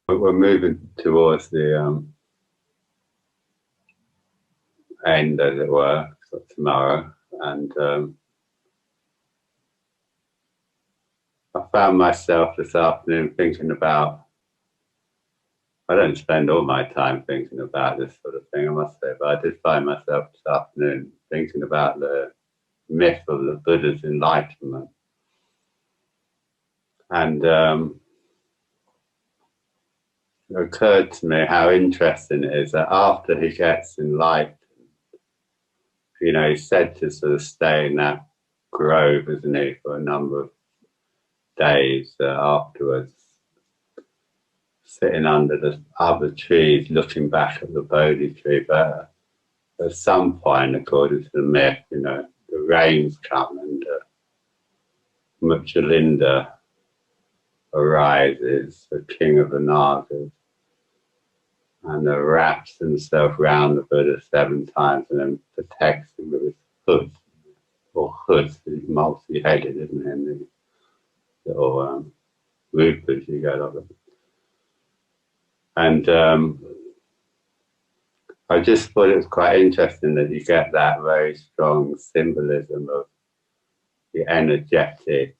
We're moving towards the end, as it were, for tomorrow, and I found myself this afternoon thinking about. I don't spend all my time thinking about this sort of thing, I must say, but I did find myself this afternoon thinking about the myth of the Buddha's enlightenment. And it occurred to me how interesting it is that after he gets enlightened, he's said to sort of stay in that grove, isn't he, for a number of days afterwards, sitting under the other trees, looking back at the Bodhi tree. But at some point, according to the myth, the rains come and Muchalinda arises, the king of the Nagas, and wraps himself round the Buddha 7 times and then protects him with his hood, or hoods. He's multi-headed, isn't he? And the little rupas you get of it. And I just thought it was quite interesting that you get that very strong symbolism of the energetic,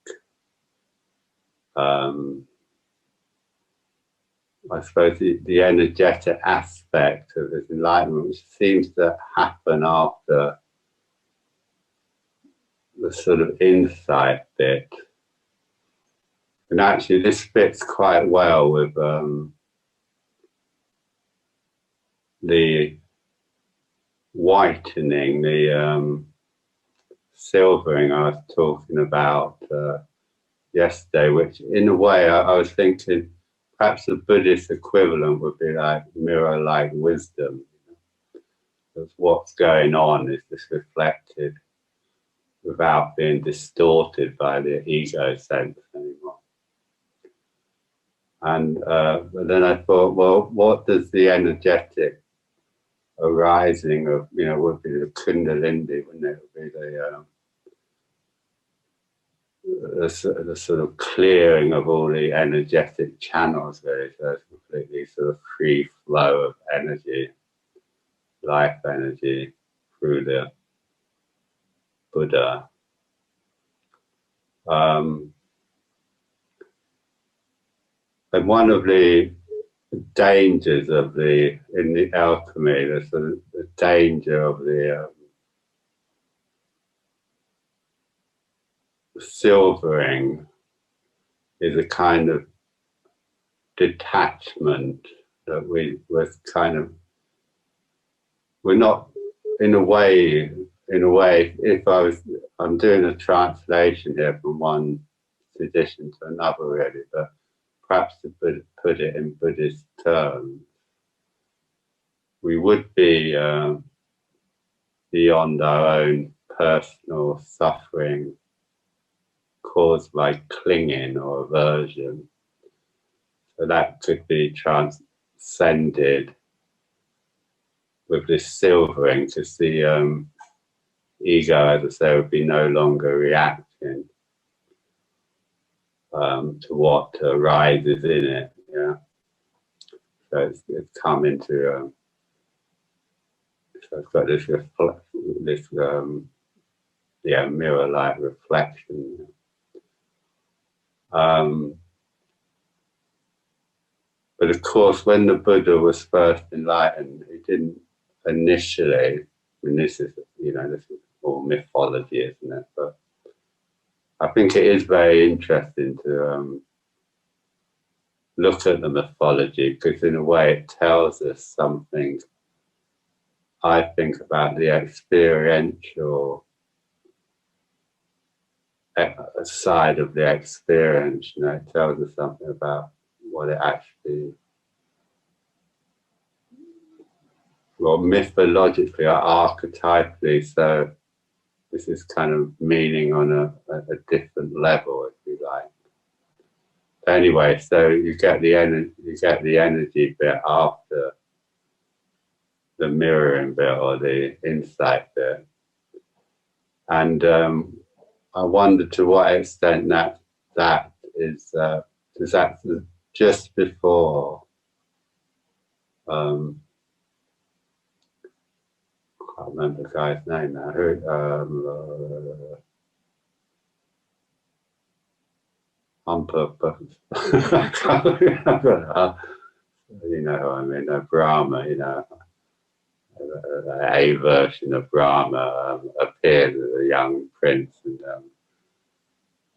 I suppose the energetic aspect of this enlightenment, which seems to happen after the sort of insight bit. And actually this fits quite well with the whitening, the silvering I was talking about yesterday, which in a way I was thinking perhaps the Buddhist equivalent would be like mirror-like wisdom. Because what's going on is just reflected without being distorted by the ego sense anymore. And but then I thought, well, what does the energetic arising of, would be the Kundalini, wouldn't it? Would be the sort of clearing of all the energetic channels, really, so it's completely sort of free flow of energy, life energy through the Buddha. And one of the dangers of in the alchemy, the danger of the silvering is a kind of detachment that we're not, in a way, if I'm doing a translation here from one tradition to another, really, but perhaps to put it in Buddhist terms, we would be beyond our own personal suffering caused by clinging or aversion. So that could be transcended with this silvering, because the ego, as I say, would be no longer reacting to what arises in it. Yeah. So it's come into so it's got this mirror-like reflection. But of course, when the Buddha was first enlightened, he didn't initially. I mean, this is all mythology, isn't it? But I think it is very interesting to look at the mythology, because in a way it tells us something, I think, about the experiential side of the experience. It tells us something about what it actually, well, mythologically or archetypally, so this is kind of meaning on a different level, if you like. Anyway, so you get the energy bit after the mirroring bit or the insight bit, and I wonder to what extent that is, because that's just before Can't remember the guy's name now. Humper, I can't remember. You know who I mean? Brahma, you know. A version of Brahma appeared as a young prince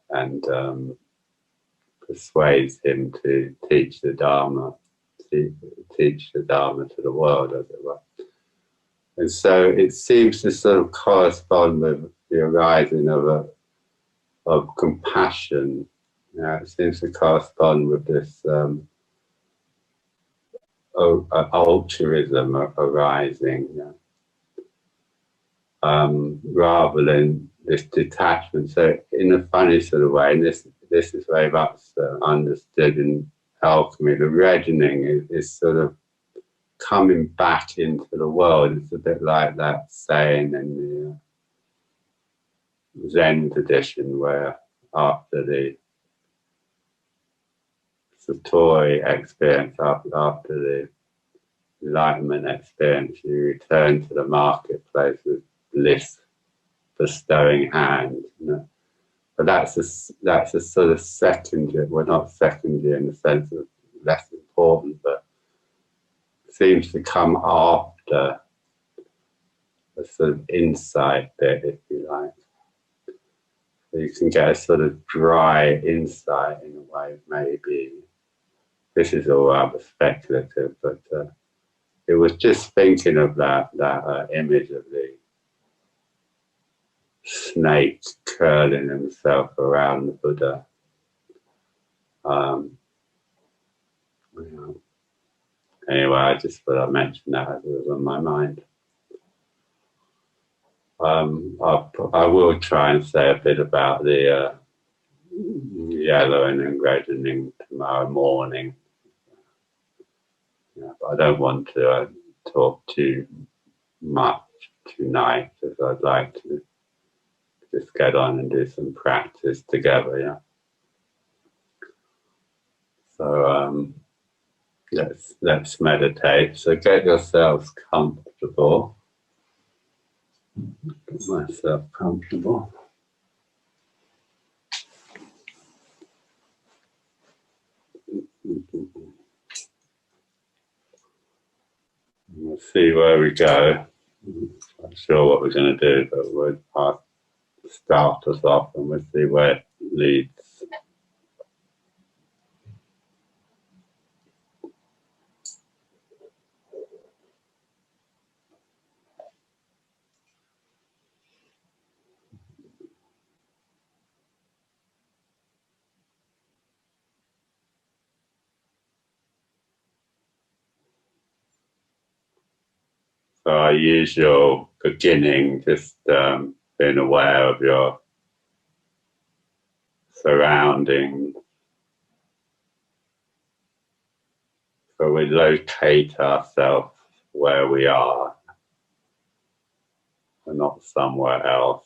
and persuades him to teach the Dharma, teach the Dharma to the world, as it were. And so it seems to sort of correspond with the arising of compassion. You know, it seems to correspond with this altruism arising. You know. Rather than this detachment. So in a funny sort of way, and this is very much understood in alchemy, the reddening is sort of coming back into the world. It's a bit like that saying in the Zen tradition where after the Satori experience, after the enlightenment experience, you return to the marketplace with bliss bestowing hand, you know. But that's a sort of secondary. Well, not secondary in the sense of less important, but seems to come after a sort of insight bit, if you like. So you can get a sort of dry insight in a way, maybe. This is all rather speculative, but it was just thinking of that image of the snake curling himself around the Buddha. Yeah. Anyway, I just thought I'd mention that as it was on my mind. I will try and say a bit about the yellowing and reddening tomorrow morning. Yeah, but I don't want to talk too much tonight, because I'd like to just get on and do some practice together. Yeah. So let's meditate. So get yourselves comfortable. Get myself comfortable. We'll see where we go. I'm not sure what we're going to do, but we'll start us off and we'll see where it leads. So our usual beginning, just being aware of your surroundings. So we locate ourselves where we are and not somewhere else.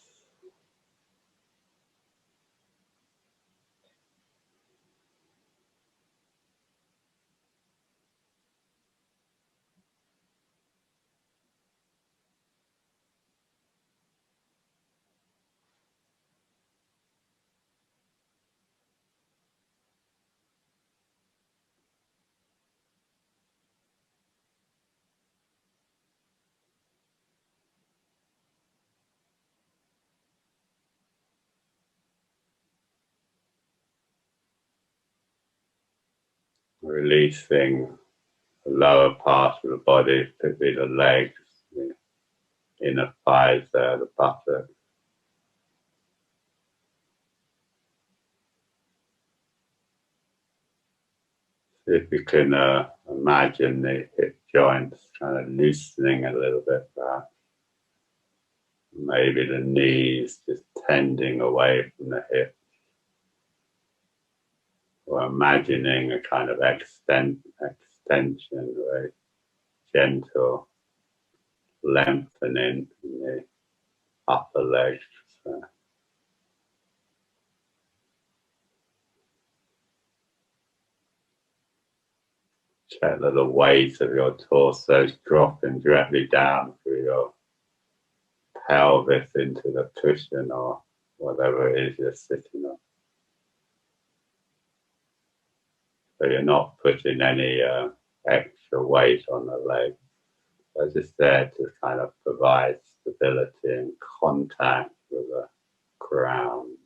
Releasing the lower part of the body, particularly the legs, the inner thighs there, the buttocks. If you can imagine the hip joints kind of loosening a little bit back. Maybe the knees just tending away from the hips. Or imagining a kind of extension, very gentle lengthening in the upper legs. check that the weight of your torso is dropping directly down through your pelvis into the cushion or whatever it is you're sitting on. So you're not putting any extra weight on the leg. They're just there to kind of provide stability and contact with the ground.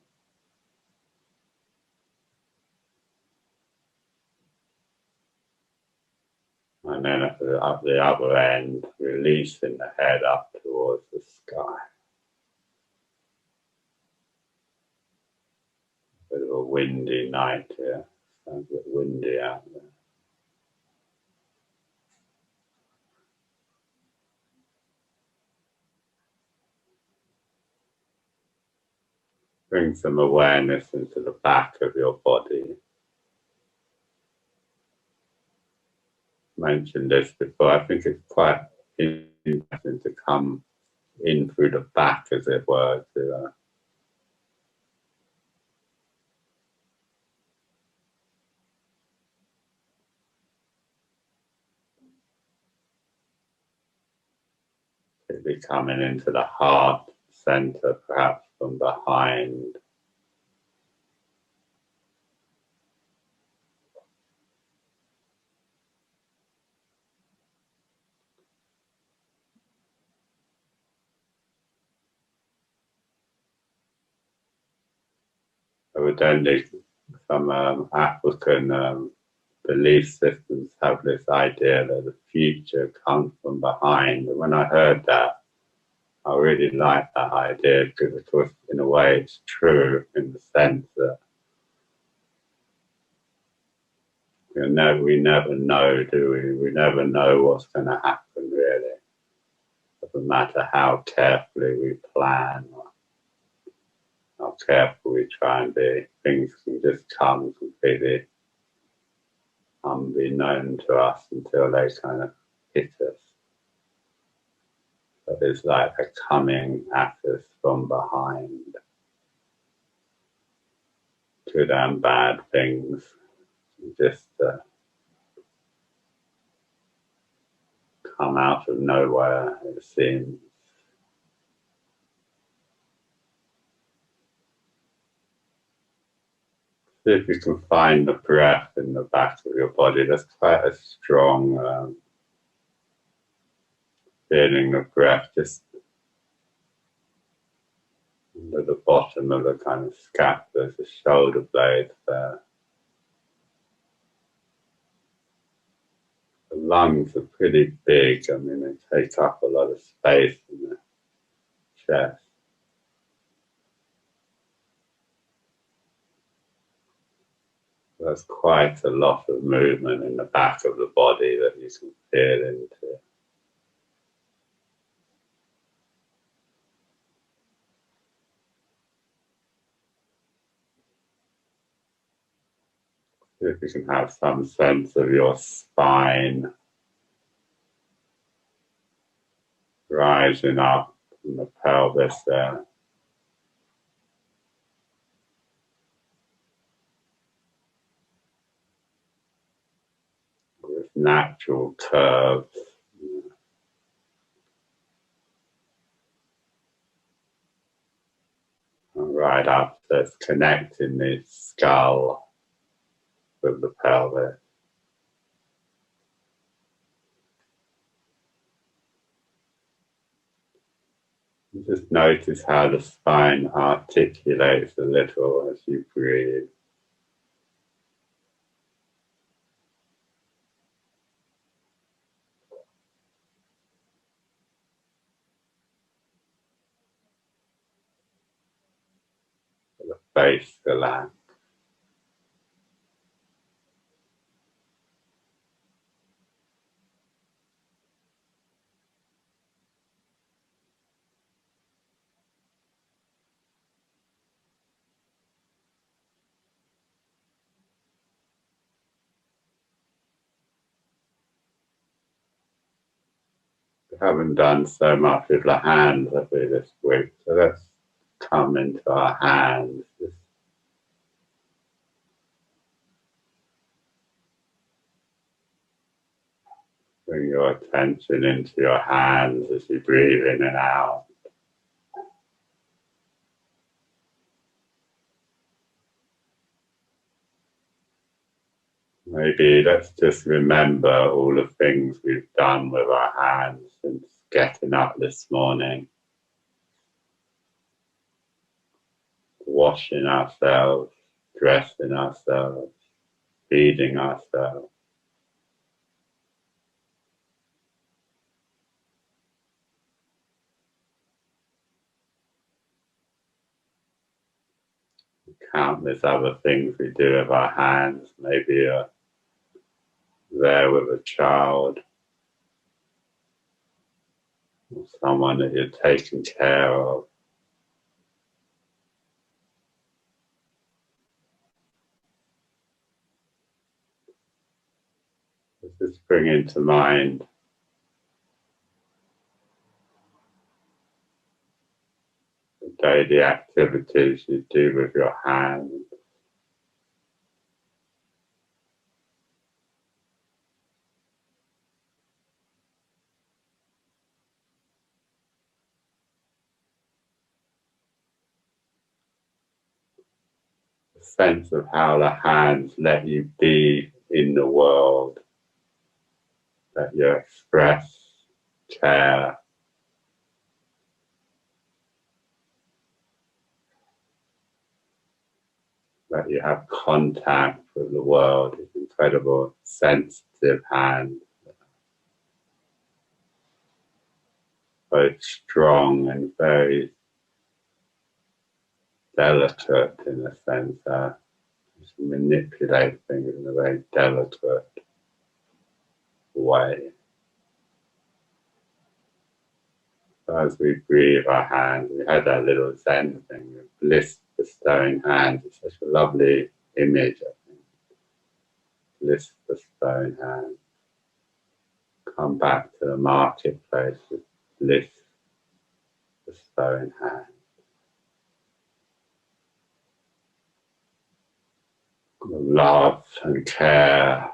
And then at the other end, releasing the head up towards the sky. Bit of a windy night here. Sounds a bit windy out there. Bring some awareness into the back of your body. Mentioned this before. I think it's quite interesting to come in through the back, as it were, to be coming into the heart center, perhaps from behind. Evidently, some African belief systems have this idea that the future comes from behind. And when I heard that, I really liked that idea because, of course, in a way, it's true in the sense that we never know, do we? We never know what's going to happen, really. It doesn't matter how carefully we plan or how careful we try and be. Things can just come completely unbeknown to us until they kind of hit us. But it's like they're coming at us from behind. Good and bad things. Just come out of nowhere, it seems. See if you can find the breath in the back of your body. There's quite a strong feeling of breath just under the bottom of the kind of scapula, the shoulder blades there. The lungs are pretty big. I mean, they take up a lot of space in the chest. There's quite a lot of movement in the back of the body that you can feel into. If you can have some sense of your spine rising up from the pelvis there. With natural curves. And right up, so it's connecting the skull with the pelvis. Just notice how the spine articulates a little as you breathe. The face relax. We haven't done so much with the hands, have we, this week? So let's come into our hands. Just Bring your attention into your hands as you breathe in and out. Maybe let's just remember all the things we've done with our hands since getting up this morning. Washing ourselves, dressing ourselves, feeding ourselves. Countless other things we do with our hands. Maybe you're there with a child or someone that you're taking care of. Just bring into mind the daily activities you do with your hands. A sense of how the hands let you be in the world, let you express, care, that you have contact with the world. It's incredible, sensitive hands, very strong and very delicate in a sense. Just manipulate things in a very delicate way. So as we breathe our hands, we had that little Zen thing, bliss bestowing hands. It's such a lovely image, I think. Bliss bestowing hands. Come back to the marketplace with bliss bestowing hands. Love and care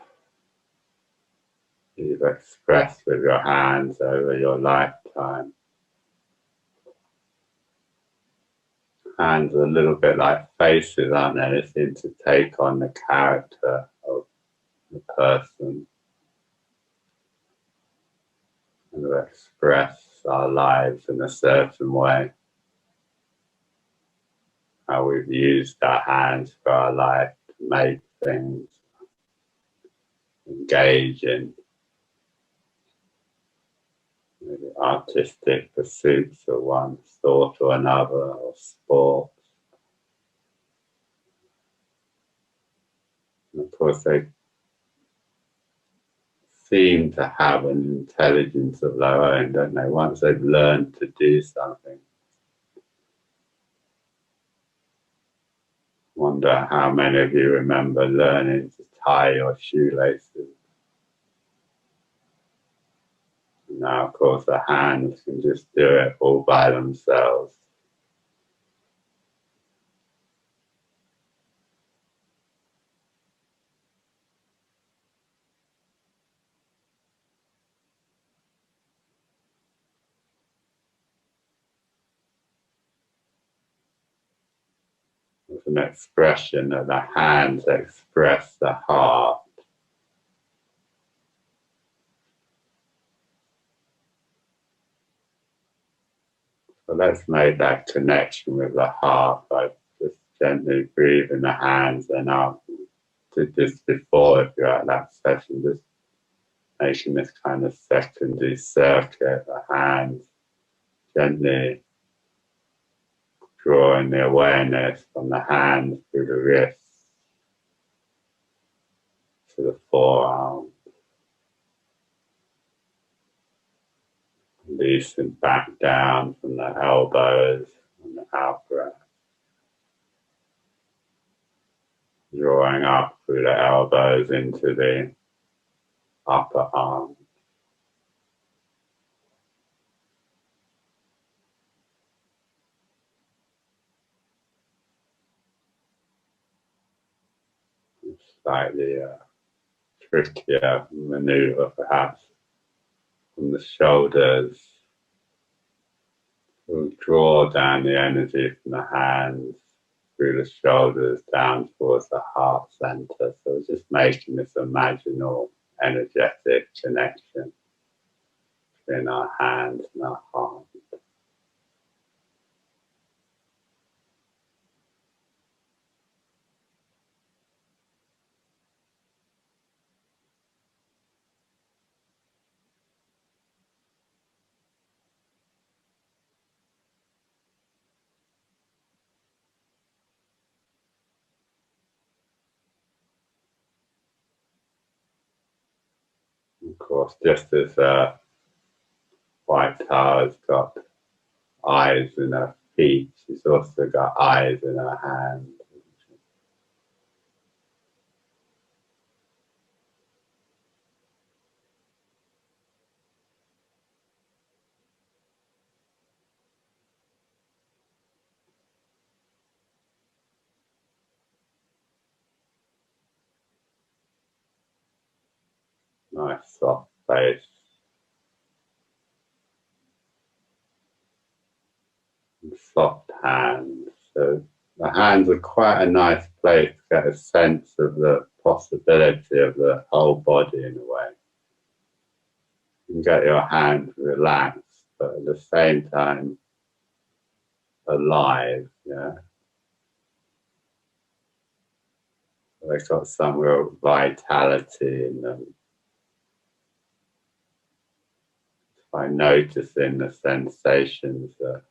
you've expressed with your hands over your lifetime. Hands are a little bit like faces, aren't they? They seem to take on the character of the person and to express our lives in a certain way. How we've used our hands for our life to make things, engage in maybe artistic pursuits of one sort or another, or sports. And of course, they seem to have an intelligence of their own, don't they? Once they've learned to do something. Wonder how many of you remember learning to tie your shoelaces. Now, of course, the hands can just do it all by themselves. It's an expression that the hands express the heart. So let's make that connection with the heart by just gently breathing the hands and out. Just before, if you're at that session, just making this kind of secondary circuit, the hands gently drawing the awareness from the hands through the wrists to the forearm, releasing back down from the elbows and the out breath, drawing up through the elbows into the upper arm. Slightly trickier maneuver perhaps from the shoulders. We'll draw down the energy from the hands through the shoulders down towards the heart center. So we're just making this imaginal energetic connection between our hands and our heart. Of course, just as White Tower's got eyes in her feet, she's also got eyes in her hands. Nice soft face. And soft hands. So the hands are quite a nice place to get a sense of the possibility of the whole body in a way. You can get your hands relaxed, but at the same time alive. Yeah, they've got some real vitality in them. By noticing the sensations that are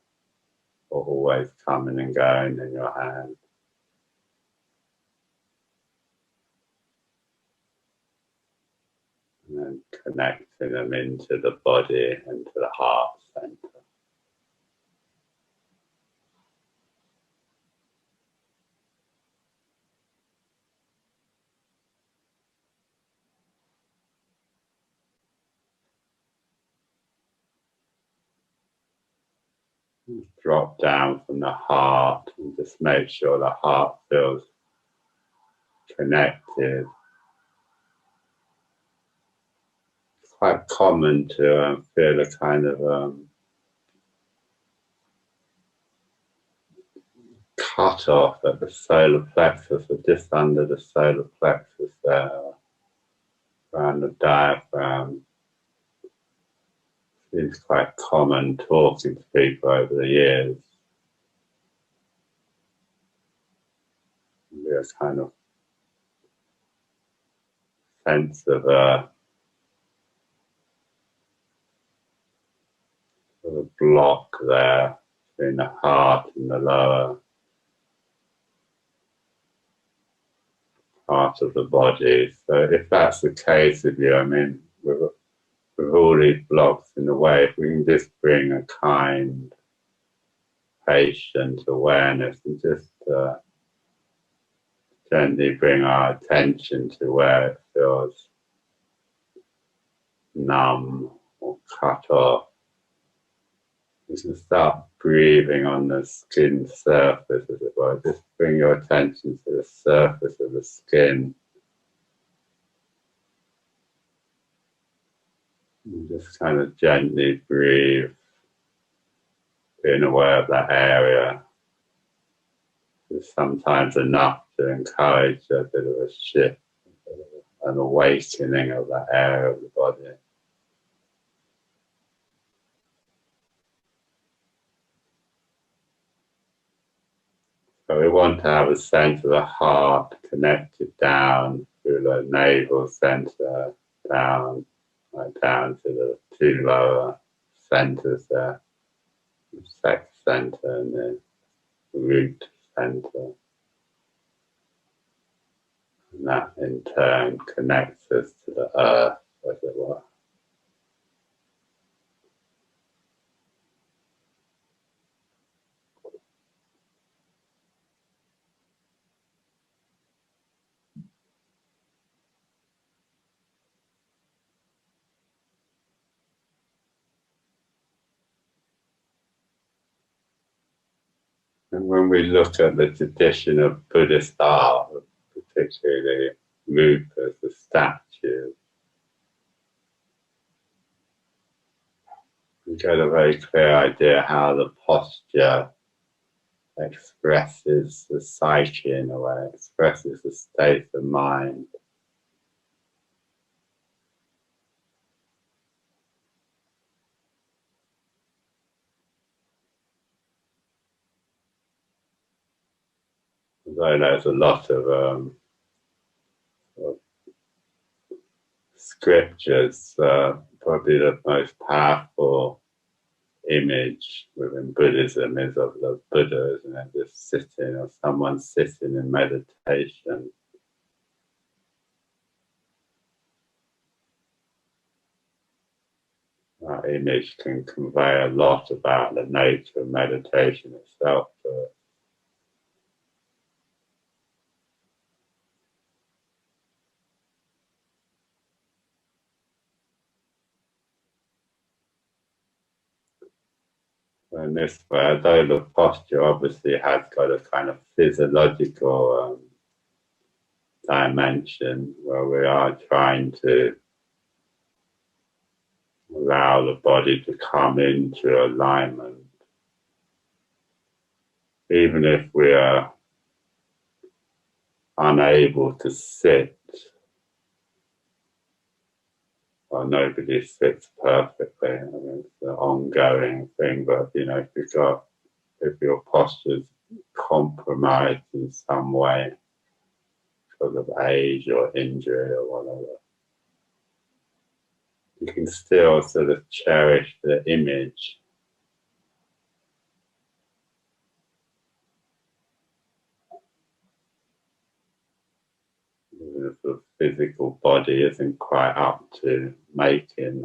always coming and going in your hand. And then connecting them into the body and to the heart center. Drop down from the heart and just make sure the heart feels connected. It's quite common to feel a kind of cut off at the solar plexus, or just under the solar plexus there, around the diaphragm. It's quite common talking to people over the years. There's kind of sense of a block there between the heart and the lower part of the body. So if that's the case with you, I mean, with all these blocks in the way, if we can just bring a kind, patient awareness and just gently bring our attention to where it feels numb or cut off. You can start breathing on the skin surface, as it were. Just bring your attention to the surface of the skin. And just kind of gently breathe, being aware of that area. It's sometimes enough to encourage a bit of a shift, an awakening of that area of the body. So we want to have a sense of the heart connected down through the navel center, down, right down to the two lower centers there, the sex center and the root center. And that in turn connects us to the earth, as it were. And when we look at the tradition of Buddhist art, particularly rupas, the statues, get a very clear idea how the posture expresses the psyche in a way, expresses the state of mind. Although there's a lot of scriptures, probably the most powerful image within Buddhism is of the Buddha, isn't it? Just sitting, or someone sitting in meditation. That image can convey a lot about the nature of meditation itself. In this way, although the posture obviously has got a kind of physiological dimension where we are trying to allow the body to come into alignment, even if we are unable to sit, well, nobody sits perfectly. I mean, it's an ongoing thing, but if your posture's compromised in some way because of age or injury or whatever, you can still sort of cherish the image. The physical body isn't quite up to making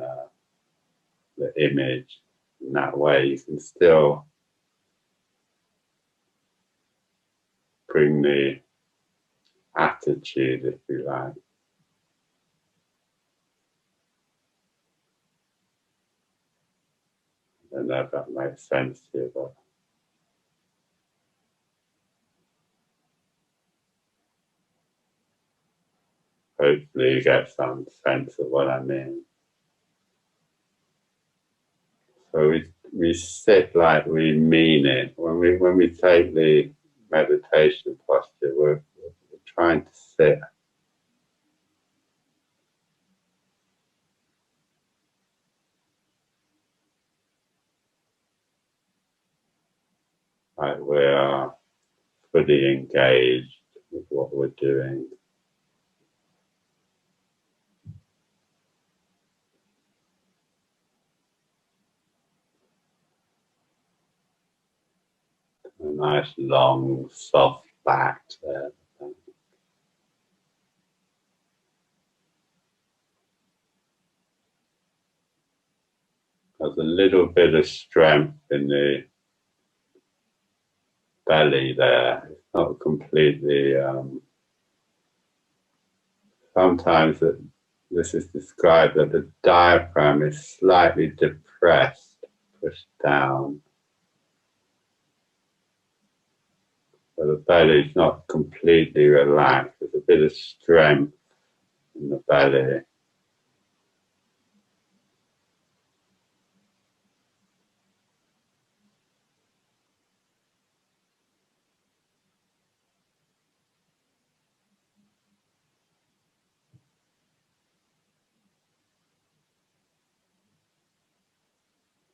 the image in that way. You can still bring the attitude, if you like. I don't know if that makes sense to you, but hopefully you get some sense of what I mean. So we sit like we mean it. When we take the meditation posture, we're trying to sit like we are fully engaged with what we're doing. A nice long soft back there. There's a little bit of strength in the belly there. It's not completely. Sometimes this is described that the diaphragm is slightly depressed, pushed down. So the belly is not completely relaxed. There's a bit of strength in the belly.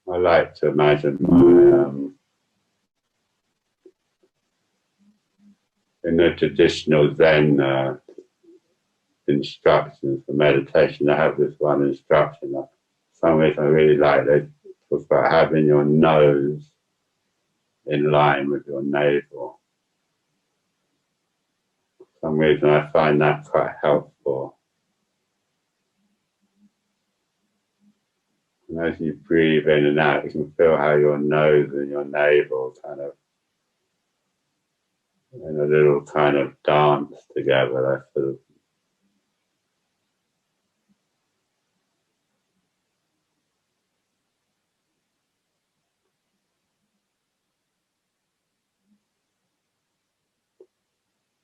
I like to imagine in the traditional Zen instructions for meditation, I have this one instruction. For some reason I really like. They talk about having your nose in line with your navel. For some reason I find that quite helpful. And as you breathe in and out, you can feel how your nose and your navel kind of in a little kind of dance together. That sort of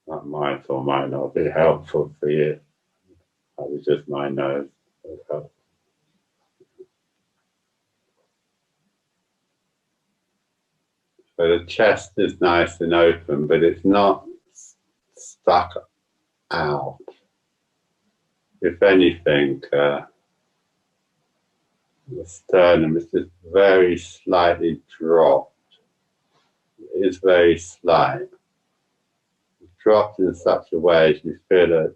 that might or might not be helpful for you. That was just my nose. So the chest is nice and open, but it's not stuck out. If anything, the sternum is just very slightly dropped. It is very slight. It's dropped in such a way as you feel a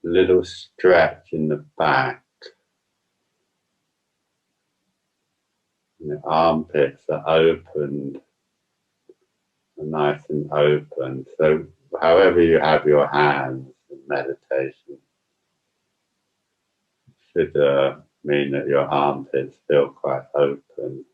little stretch in the back. And the armpits are opened, are nice and open. So however you have your hands in meditation should mean that your armpits feel quite open.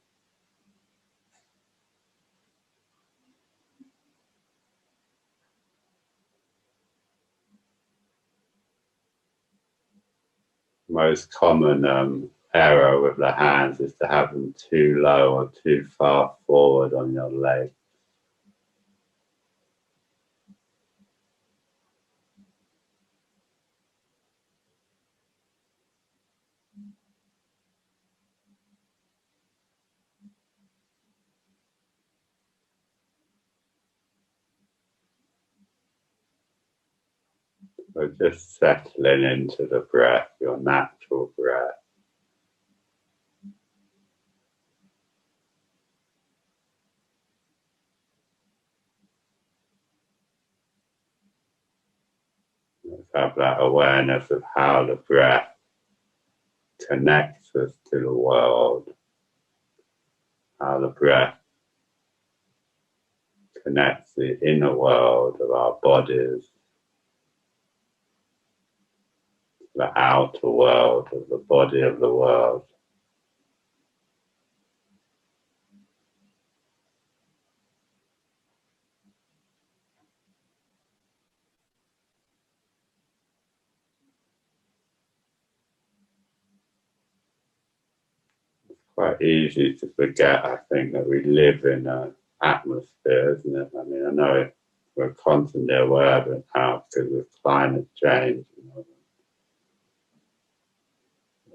Most common error with the hands is to have them too low or too far forward on your leg. So just settling into the breath, your natural breath. Let's have that awareness of how the breath connects us to the world, how the breath connects the inner world of our bodies, the outer world of the body of the world. Quite easy to forget, I think, that we live in an atmosphere, isn't it? I mean, I know we're constantly aware of it now because of climate change.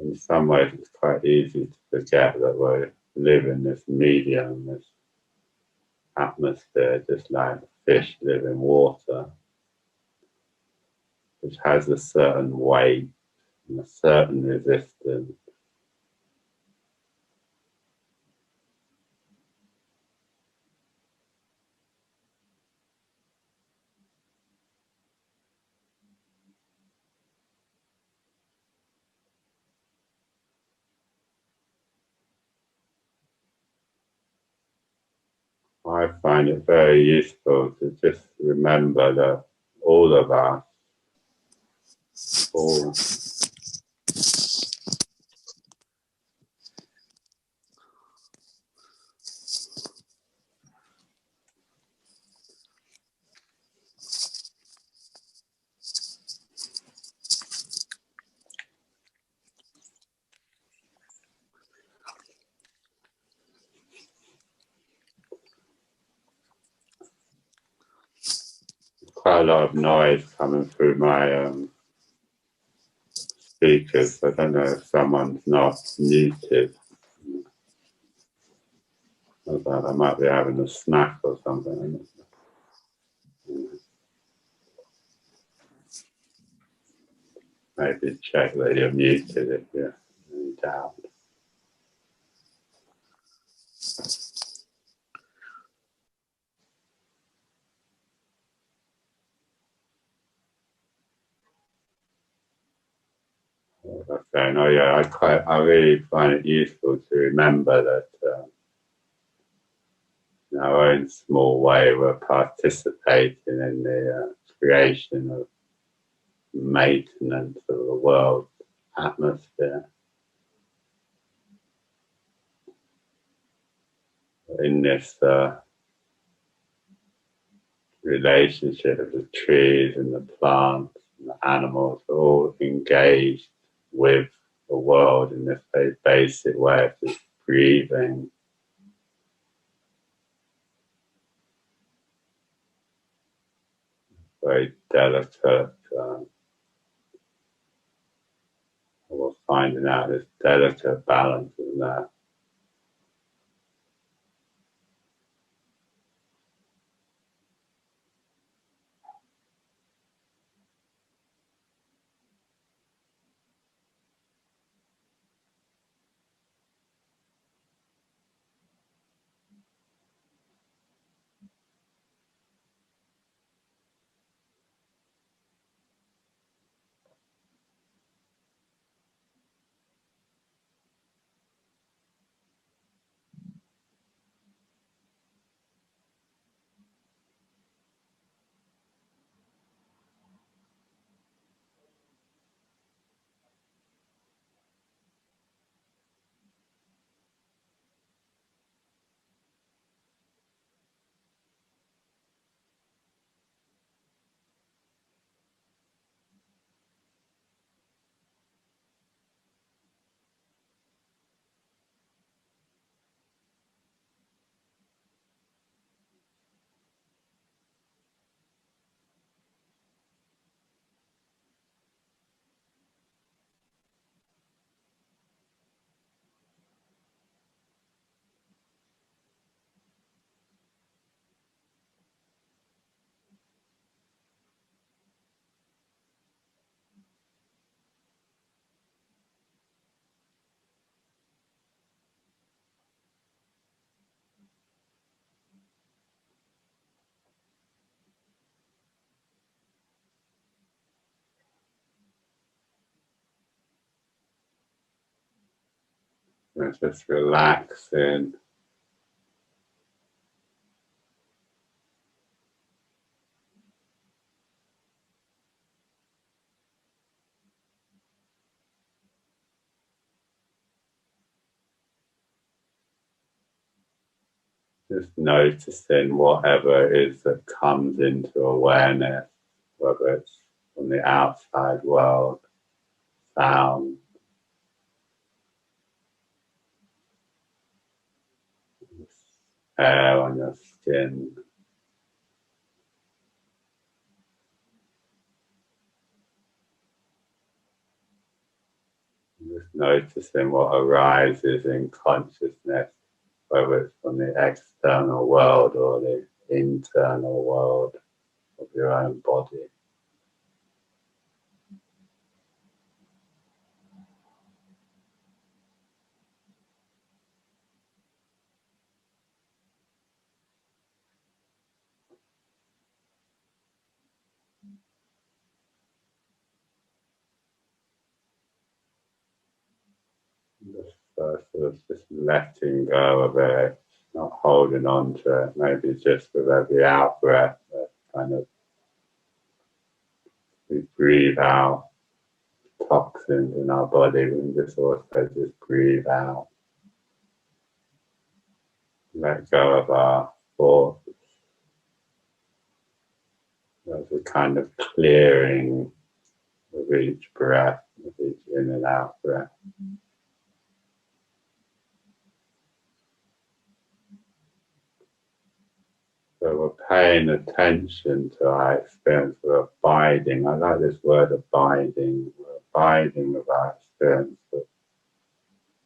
In some ways, it's quite easy to forget that we live in this medium, this atmosphere, just like fish live in water, which has a certain weight and a certain resistance. I find it very useful to just remember that all of us, all quite a lot of noise coming through my speakers. I don't know if someone's not muted. I might be having a snack or something. Maybe check that you're muted if you're in doubt. Saying, oh yeah, I really find it useful to remember that in our own small way we're participating in the creation of maintenance of the world's atmosphere. In this relationship of the trees and the plants and the animals are all engaged with the world in this very basic way of just breathing. Very delicate. We're finding out this delicate balance in that. And just relaxing. Just noticing whatever it is that comes into awareness, whether it's from the outside world, sound, hair on your skin. Just noticing what arises in consciousness, whether it's from the external world or the internal world of your own body. Just letting go of it, not holding on to it. Maybe just with every out breath, kind of we breathe out toxins in our body. We can just also just breathe out. Let go of our thoughts. There's a kind of clearing of each breath, of each in and out breath. So we're paying attention to our experience. We're abiding. I like this word abiding. We're abiding with our experience. But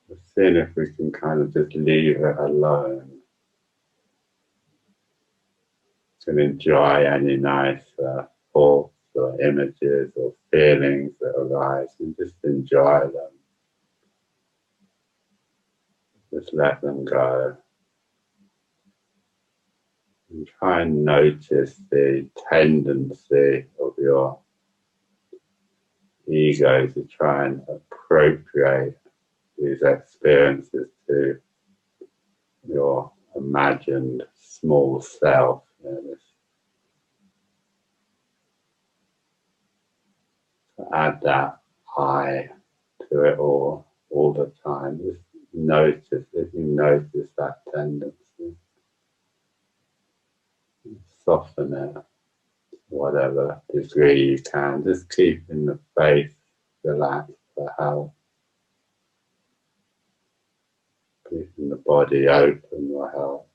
we're seeing if we can kind of just leave it alone. Can enjoy any nice thoughts or images or feelings that arise and just enjoy them. Just let them go. And try and notice the tendency of your ego to try and appropriate these experiences to your imagined small self. To add that I to it all the time. Just notice, if you notice that tendency, soften it, whatever degree you can. Just keeping the face relaxed for help. Keeping the body open will help.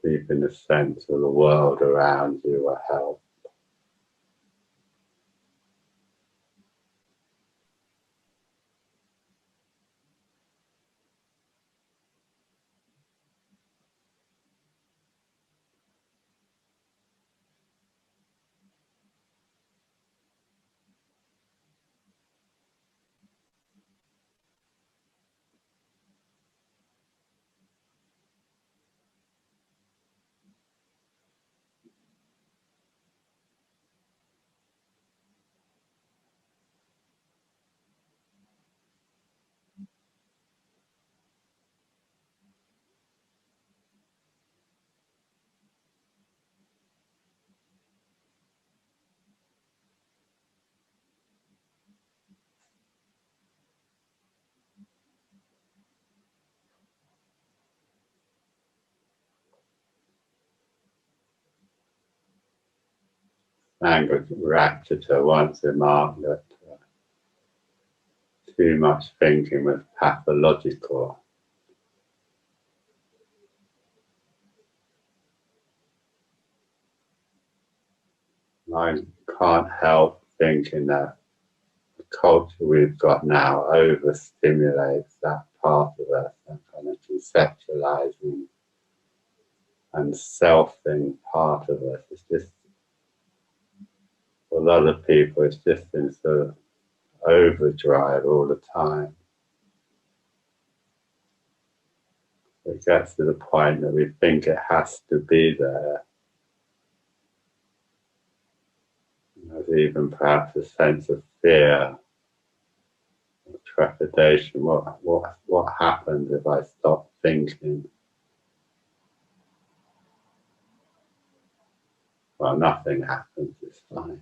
Keeping the sense of the world around you will help. Angus Ratchiter once remarked that too much thinking was pathological. I can't help thinking that the culture we've got now overstimulates that part of us, that kind of conceptualizing and selfing part of us. It's just, for a lot of people, it's just in sort of overdrive all the time. It gets to the point that we think it has to be there. There's even perhaps a sense of fear trepidation. What happens if I stop thinking? Well, nothing happens. It's fine.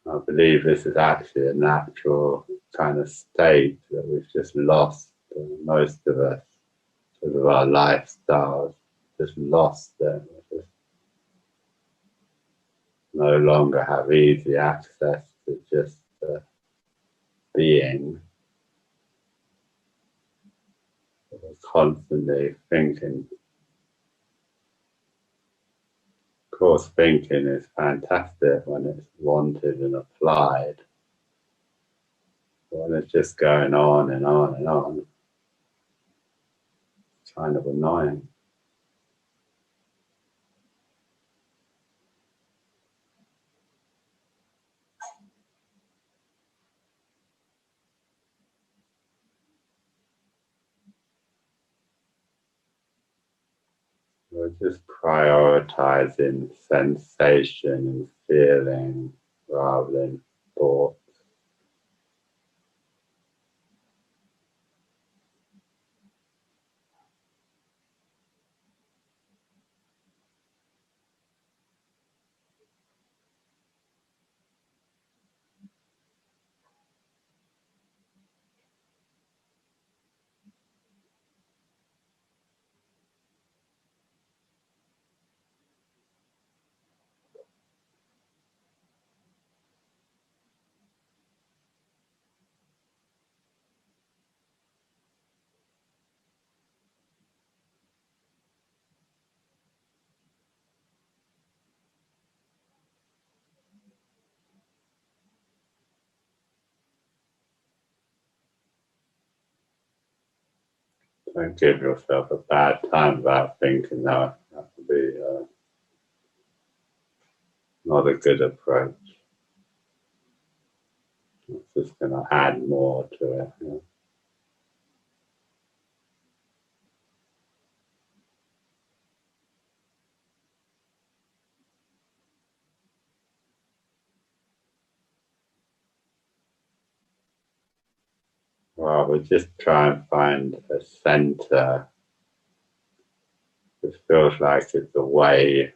I believe this is actually a natural kind of state that we've just lost. Most of us, because of our lifestyles, just lost them. We just no longer have easy access to just being. We're constantly thinking. Of course, thinking is fantastic when it's wanted and applied. When it's just going on and on and on, it's kind of annoying. We're just prioritizing sensation and feeling rather than thought. Don't give yourself a bad time about thinking that. That would be not a good approach. It's just going to add more to it. Well, we just try and find a center. It feels like it's away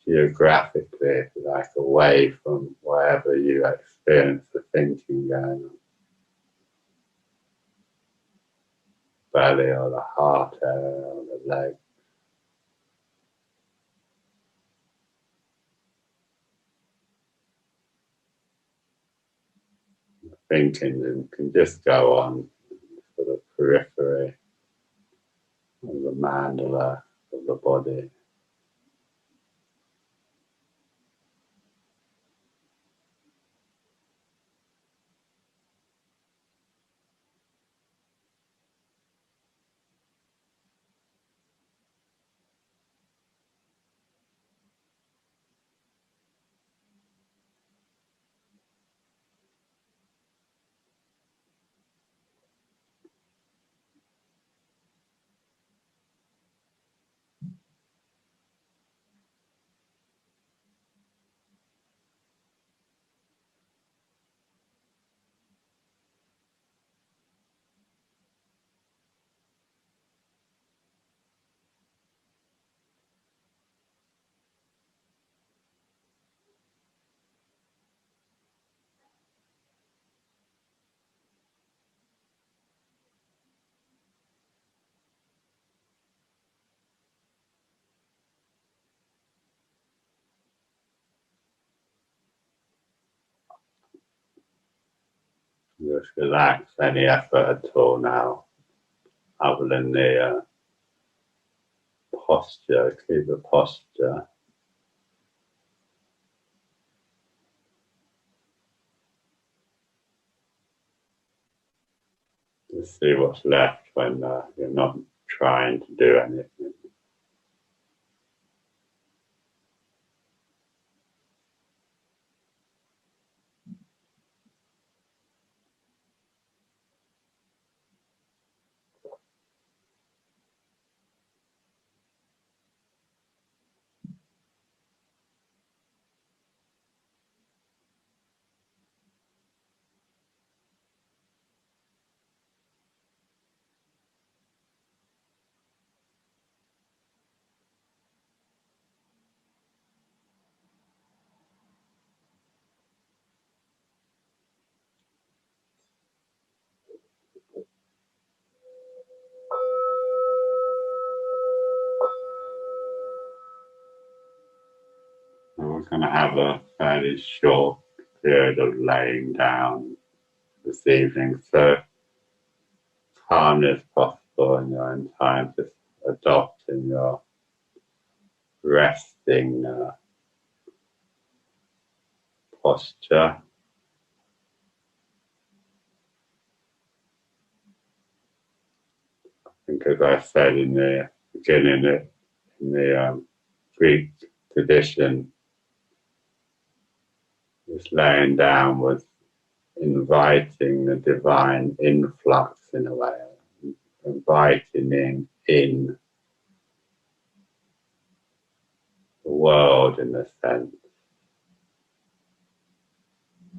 geographically, like away from wherever you experience the thinking going on. Belly or the heart area or the leg. Thinking can just go on for the periphery of the mandala of the body. Just relax any effort at all now, other than the posture. Keep the posture. Just see what's left when you're not trying to do anything. going to have a fairly short period of laying down this evening, so calm as possible in your own time, just adopting your resting posture. I think, as I said in the beginning, in the Greek tradition, this laying down was inviting the divine influx in a way, inviting in the world in a sense,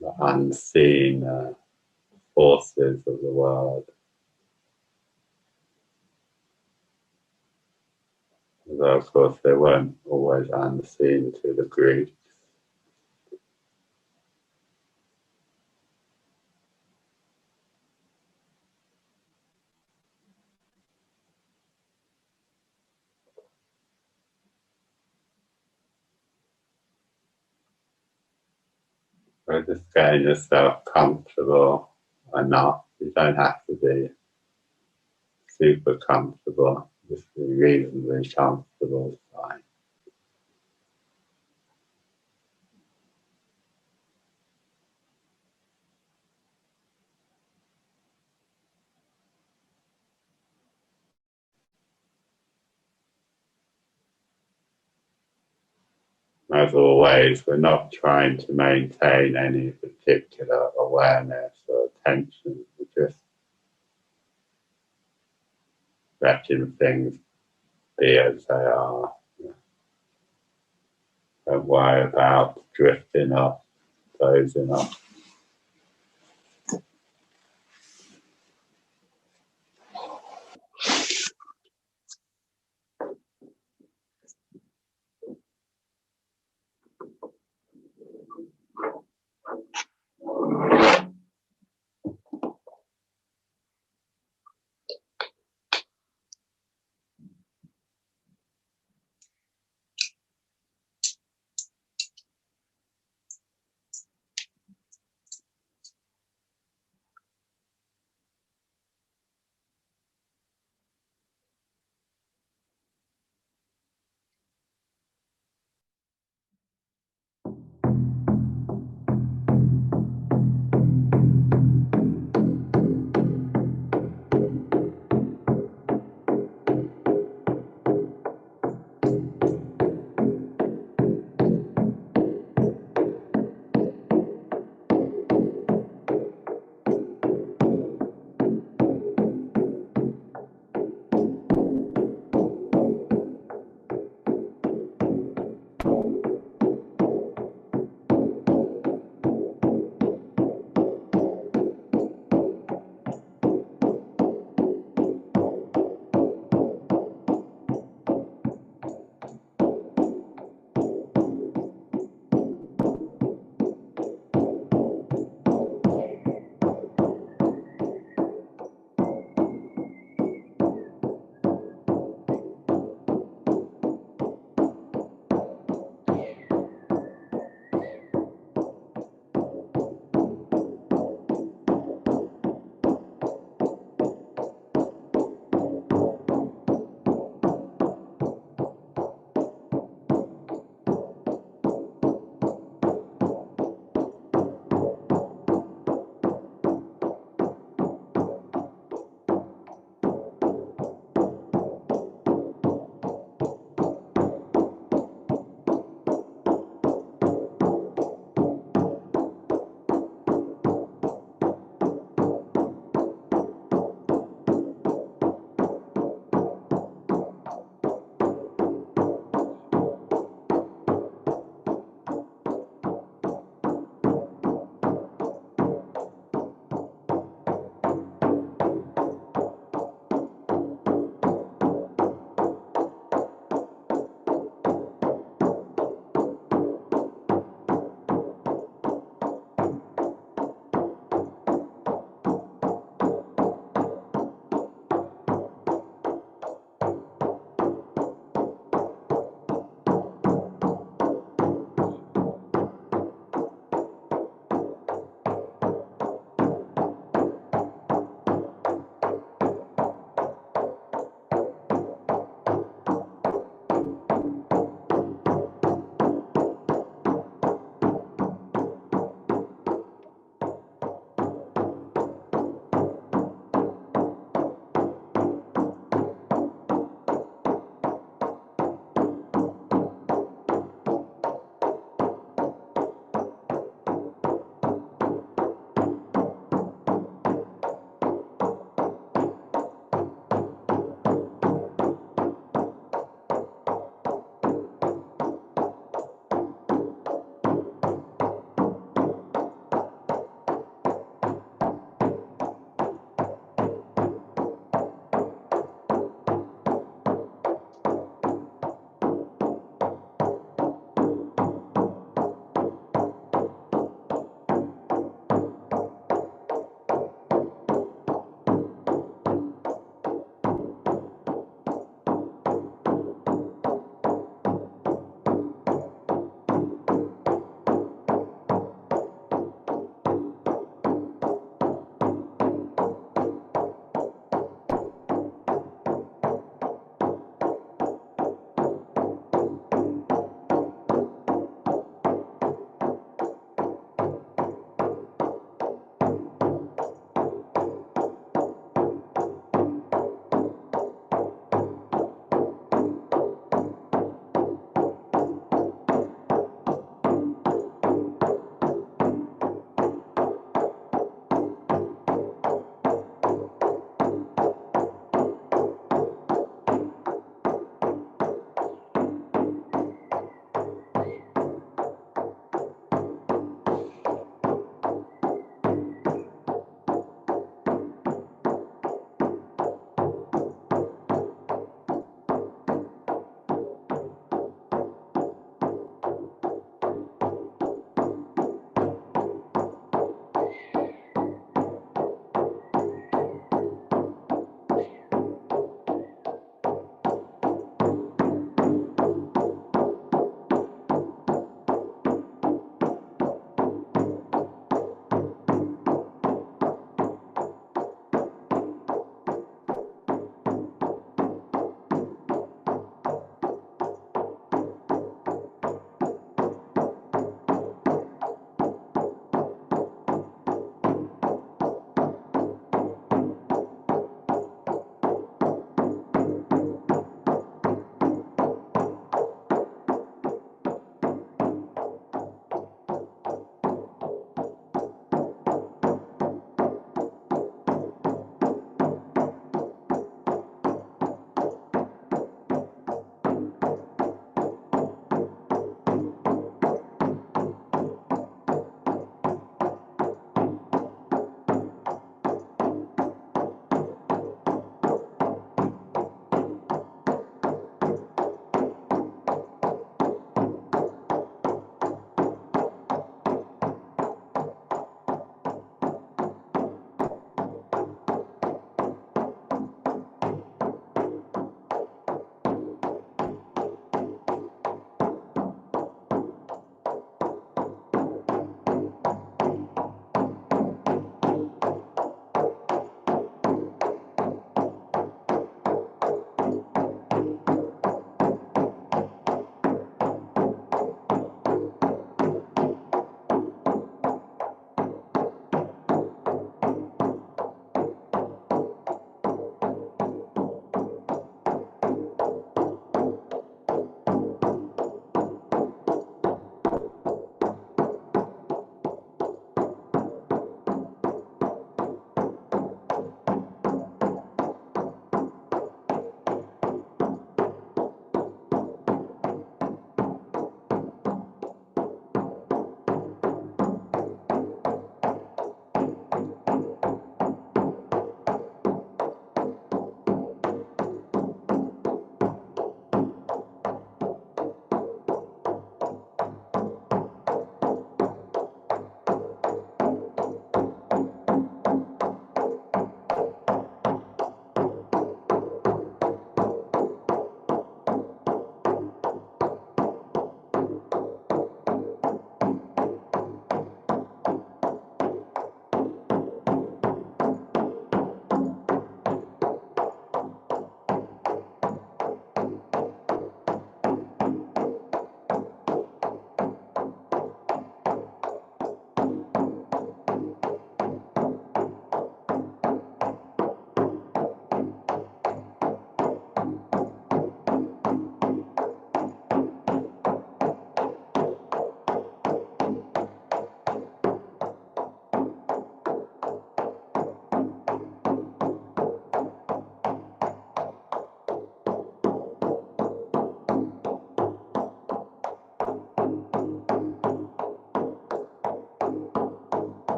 the unseen forces of the world. Although, of course, they weren't always unseen to the Greeks. So just getting yourself comfortable enough. You don't have to be super comfortable, just be reasonably comfortable is fine. As always, we're not trying to maintain any particular awareness or attention. We're just letting things be as they are. Don't worry about drifting off, dozing off.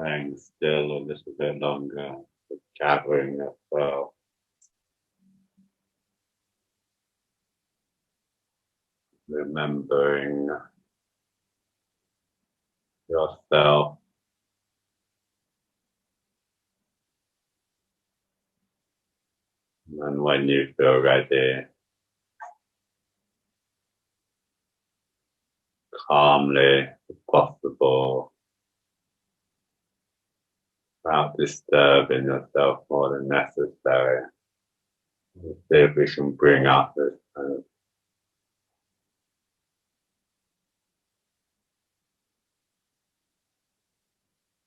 Staying still a little bit longer, gathering yourself, remembering yourself, and when you feel ready, calmly, if possible, without disturbing yourself more than necessary. See if we can bring up this kind of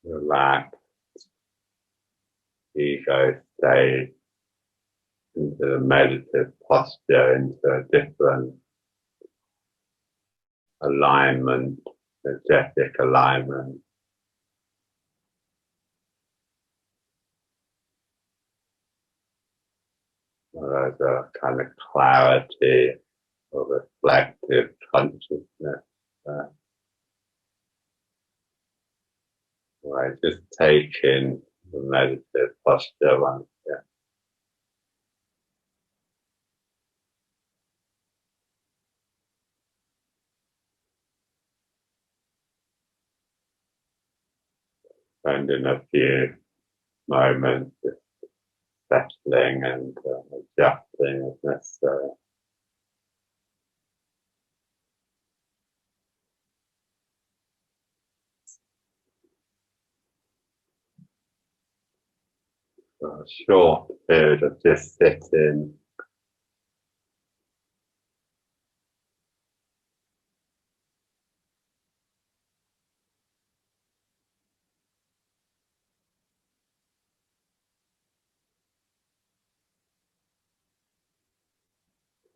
relaxed ego state into the meditative posture, into a different alignment, energetic alignment. There's a kind of clarity or reflective consciousness. Right, just taking the meditative posture once, spending a few moments just settling and adjusting as necessary. So a short period of just sitting,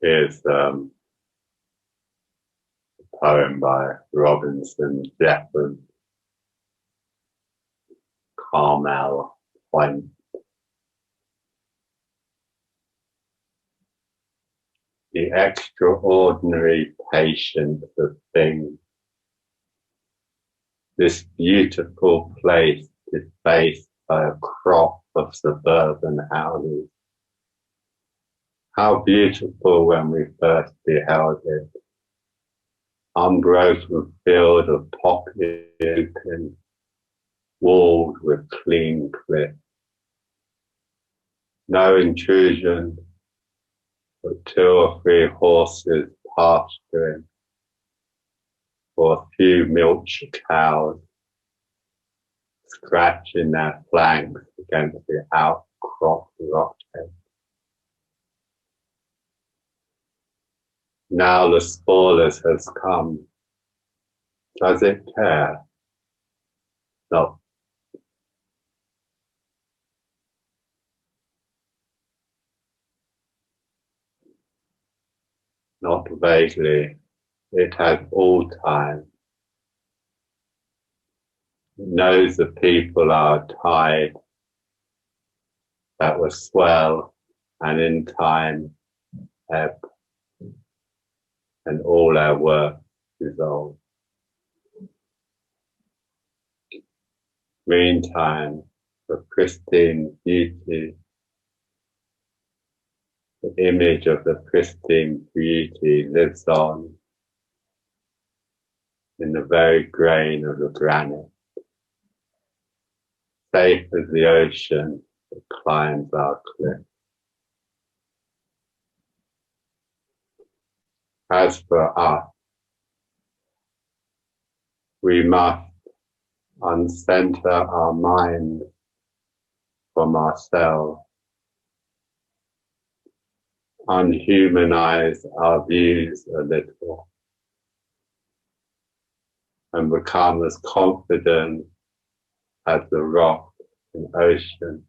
here's a poem by Robinson Jeffers, Carmel Point. The extraordinary patience of things. This beautiful place is faced by a crop of suburban houses. How beautiful when we first beheld it. Unbroken field of poppy open, walled with clean cliff. No intrusion, but 2 or 3 horses pasturing, or a few milch cows scratching their flanks against the outcrop rockhead. Now the spoilers has come. Does it care? No. Not vaguely. It has all time. It knows the people are a tide that will swell and in time ebb, and all our work dissolve. Meantime, the pristine beauty, the image of the pristine beauty lives on in the very grain of the granite. Safe as the ocean that climbs our cliff. As for us, we must uncenter our mind from ourselves, unhumanize our views a little, and become as confident as the rock and ocean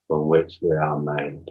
from which we are made.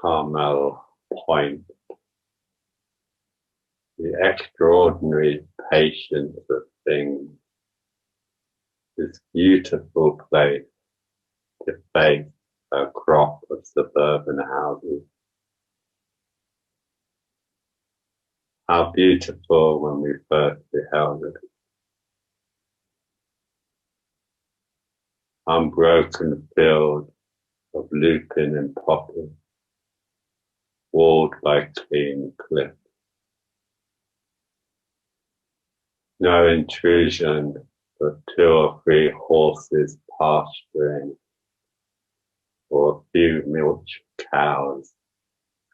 Carmel Point, the extraordinary patience of things, this beautiful place to face a crop of suburban houses. How beautiful when we first beheld it. Unbroken field of lupin and poppy, walled by clean cliffs. No intrusion of 2 or 3 horses pasturing, or a few milch cows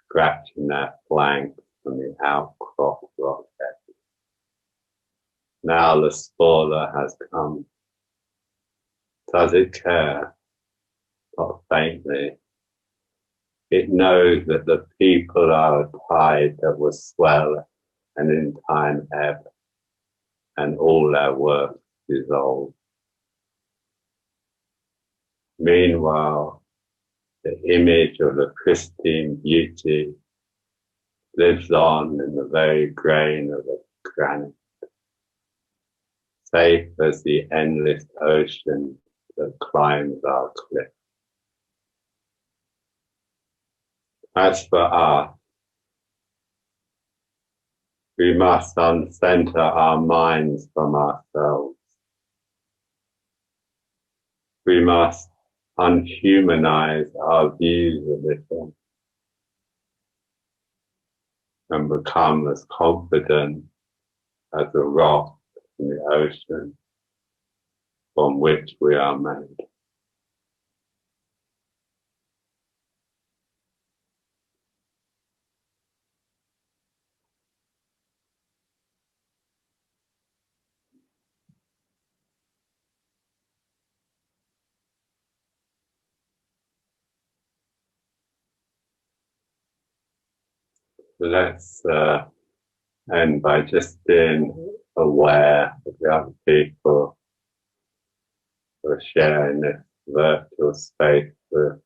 scratching their flanks on the outcrop rock edge. Now the spoiler has come. Does it care? Not faintly. It knows that the people are a tide that will swell and in time ebb, and all their work dissolve. Meanwhile, the image of the pristine beauty lives on in the very grain of the granite, safe as the endless ocean that climbs our cliff. As for us, we must uncenter our minds from ourselves. We must unhumanize our views of it and become as confident as a rock in the ocean from which we are made. Let's end by just being aware of the other people who are sharing this virtual space with.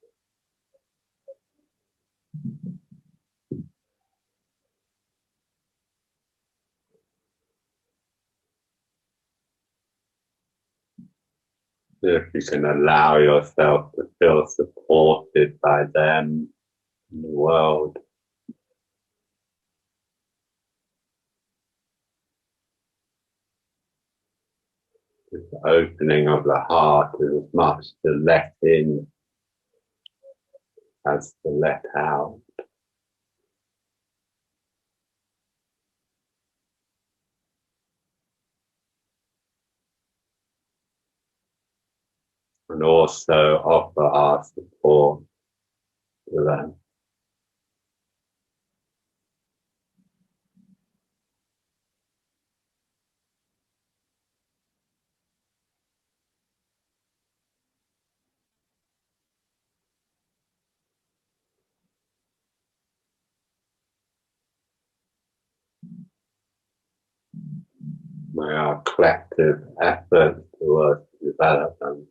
If you can allow yourself to feel supported by them in the world. This opening of the heart is as much to let in as to let out. And also offer our support to them. May our collective efforts towards development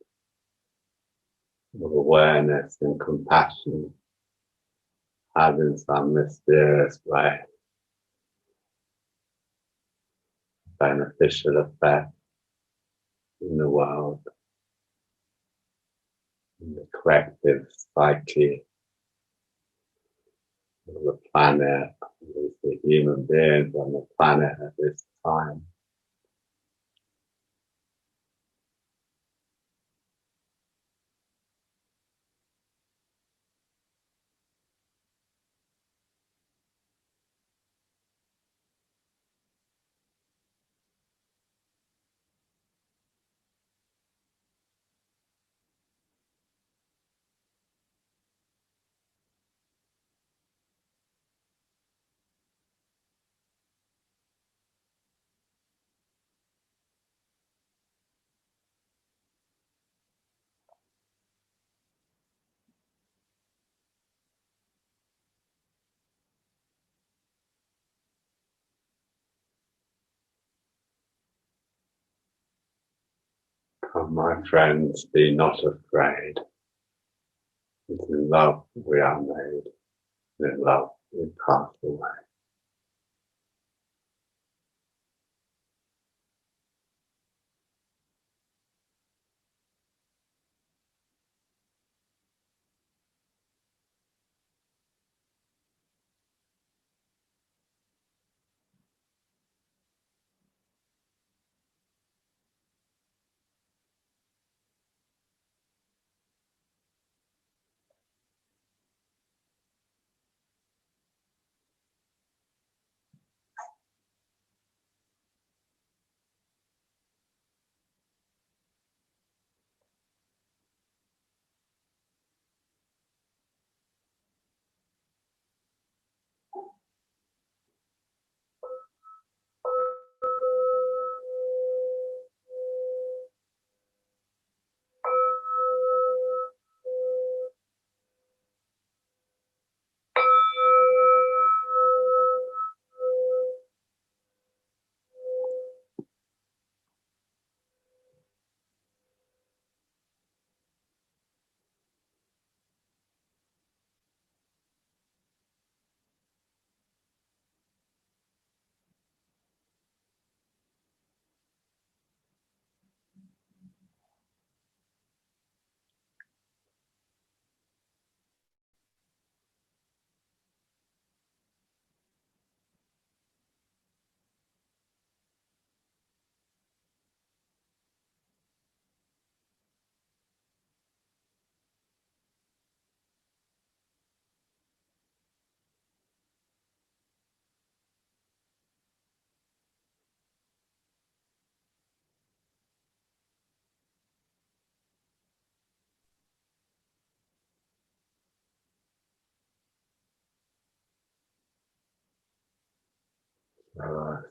of awareness and compassion have in some mysterious way beneficial effect in the world, in the collective psyche of the planet, with the human beings on the planet at this time. Come, my friends, be not afraid. It's in love we are made. the love will pass away.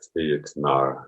See you tomorrow.